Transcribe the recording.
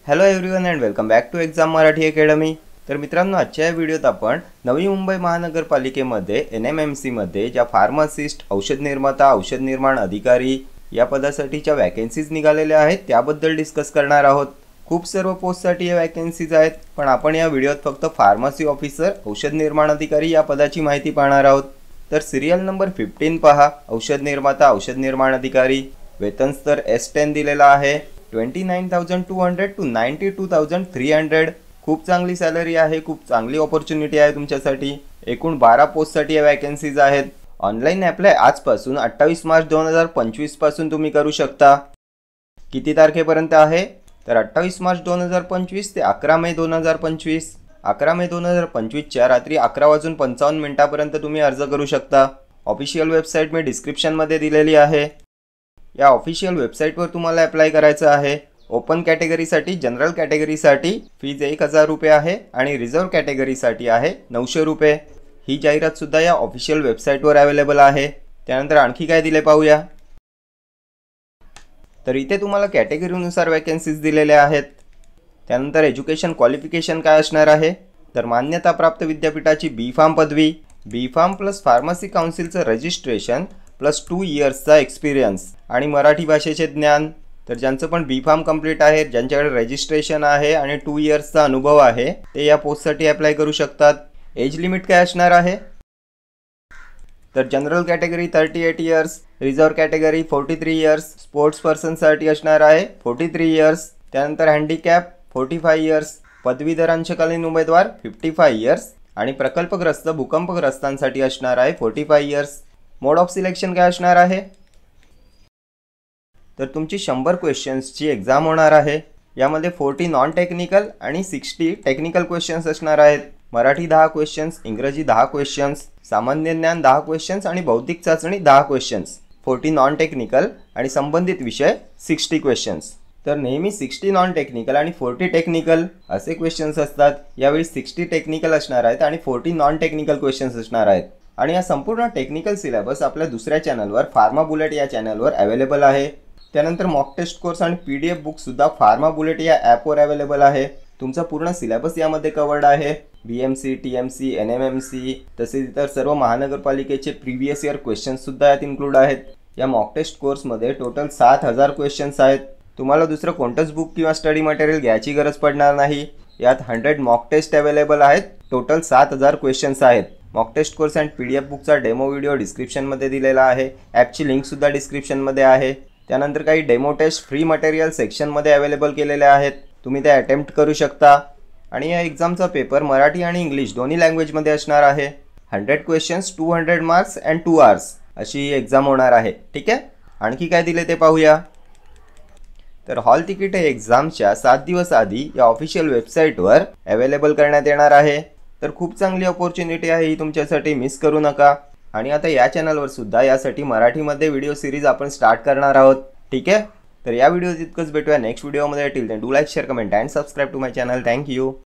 Hello everyone and welcome back to exam Marathi academy. तर मित्रांनो, आजच्या या व्हिडिओत आपण नवी मुंबई महानगरपालिकेमध्ये NMMC मध्ये ज्या फार्मासिस्ट, औषध निर्माता, औषध निर्माण अधिकारी या पदासाठीच्या वॅकन्सीज निघालेल्या आहेत त्याबद्दल डिस्कस करणार आहोत। खूप सर्व पोस्टसाठी या वॅकन्सीज आहेत, पण आपण या व्हिडिओत फक्त फार्मसी ऑफिसर, औषध निर्माण अधिकारी या पदाची माहिती पाहणार आहोत। तर सिरियल नंबर 15 पहा, औषध निर्माता, औषध निर्माण अधिकारी। वेतन स्तर S10 दिलेला आहे, 29,200 to 92,300। खूप चांगली सॅलरी आहे, खूप चांगली अपॉर्च्युनिटी आहे तुमच्यासाठी। एकूण 12 पोस्टसाठी या वॅकन्सीज आहेत। ऑनलाईन अप्लाय आजपासून 28 मार्च 2025 पासून तुम्ही करू शकता। किती तारखेपर्यंत आहे? तर 28 मार्च 2025 ते 11 मे 2025। 11 मे 2025 च्या रात्री 11:55 पर्यंत तुम्ही अर्ज करू शकता। ऑफिशियल वेबसाईट मी डिस्क्रिप्शनमध्ये दिलेली आहे। या ऑफिशियल वेबसाईटवर तुम्हाला अप्लाय करायचं आहे। ओपन कॅटेगरीसाठी, जनरल कॅटेगरीसाठी फीज 1000 रुपये आहे आणि रिझर्व कॅटेगरीसाठी आहे 900 रुपये। ही जाहिरात सुद्धा या ऑफिशियल वेबसाईटवर अवेलेबल आहे। त्यानंतर आणखी काय दिले पाहूया। तर इथे तुम्हाला कॅटेगरीनुसार वॅकन्सीज दिलेल्या आहेत। त्यानंतर एज्युकेशन क्वालिफिकेशन काय असणार आहे? तर मान्यता प्राप्त विद्यापीठाची B.Pharm पदवी, B.Pharm प्लस फार्मसी काउन्सिलचं रजिस्ट्रेशन प्लस 2 इयर्सचा एक्सपिरियन्स आणि मराठी भाषेचे ज्ञान। तर ज्यांचं पण B.Pharm कंप्लीट आहे, ज्यांच्याकडे रजिस्ट्रेशन आहे आणि 2 इयर्सचा अनुभव आहे, ते या पोस्टसाठी अप्लाय करू शकतात। एज लिमिट काय असणार आहे? तर general category 38 years, reserve category 43 years, sports पर्सनसाठी असणार आहे 43 इयर्स। त्यानंतर हँडिकॅप 45 इयर्स, पदवीधर अंशकालीन उमेदवार 55 इयर्स आणि प्रकल्पग्रस्त, भूकंपग्रस्तांसाठी असणार आहे 45 इयर्स। मोड ऑफ सिलेक्शन काय असणार आहे? तर तुमची 100 क्वेश्चन्सची एक्झाम होणार आहे। यामध्ये 40 नॉन टेक्निकल आणि 60 टेक्निकल क्वेश्चन्स असणार आहेत। मराठी 10 क्वेश्चन्स, इंग्रजी 10 क्वेश्चन्स, सामान्य ज्ञान 10 क्वेश्चन्स आणि बौद्धिक चाचणी 10 क्वेश्चन्स, 40 नॉन टेक्निकल आणि संबंधित विषय 60 क्वेश्चन्स। तर नेहमी 60 नॉन टेक्निकल आणि 40 टेक्निकल असे क्वेश्चन्स असतात। यावेळी 60 टेक्निकल असणार आहेत आणि 40 नॉन टेक्निकल क्वेश्चन्स असणार आहेत। आणि हा संपूर्ण टेक्निकल सिलेबस आपल्या दुसऱ्या चॅनलवर, फार्मा बुलेट या चॅनलवर अवेलेबल आहे। त्यानंतर मॉक टेस्ट कोर्स आणि PDF बुक सुद्धा फार्मा बुलेट या ॲपवर अवेलेबल आहे। तुमचा पूर्ण सिलेबस यामध्ये कवर्ड आहे। BMC, TMC, NMMC तसेच इतर सर्व महानगरपालिकेचे प्रीवियस इयर क्वेश्चन्स सुद्धा यात इन्क्लूड आहेत। या मॉक टेस्ट कोर्समध्ये टोटल 7000 क्वेश्चन्स आहेत। तुम्हाला दुसरं कोणतंच बुक किंवा स्टडी मटेरियल घ्यायची गरज पडणार नाही। यात 100 मॉक टेस्ट अवेलेबल आहेत। टोटल 7000 क्वेश्चन्स आहेत। Mock test course and PDF बुकचा डेमो व्हिडिओ डिस्क्रिप्शनमध्ये दिलेला आहे। ॲपची लिंकसुद्धा डिस्क्रिप्शनमध्ये आहे। त्यानंतर काही डेमो टेस्ट फ्री मटेरियल सेक्शनमध्ये अवेलेबल केलेले आहेत, तुम्ही ते अटेम्प्ट करू शकता। आणि या एक्झामचा पेपर मराठी आणि इंग्लिश दोन्ही लँग्वेजमध्ये असणार आहे। 100 क्वेश्चन्स, 200 मार्क्स अँड 2 hours अशी ही एक्झाम होणार आहे। ठीक आहे, आणखी काय दिले ते पाहूया। तर हॉल तिकीट हे एक्झामच्या 7 दिवस आधी या ऑफिशियल वेबसाईटवर अवेलेबल करण्यात येणार आहे। तर खूप चांगली अपॉर्च्युनिटी आहे ही तुमच्यासाठी, मिस करू नका। आणि आता या चॅनलवर सुद्धा यासाठी मराठीमध्ये व्हिडिओ सिरीज आपण स्टार्ट करणार आहोत। ठीक आहे, तर या व्हिडिओत इतकंच, भेटूया नेक्स्ट व्हिडिओमध्ये। Till then do like, share, comment and subscribe to my channel. Thank you.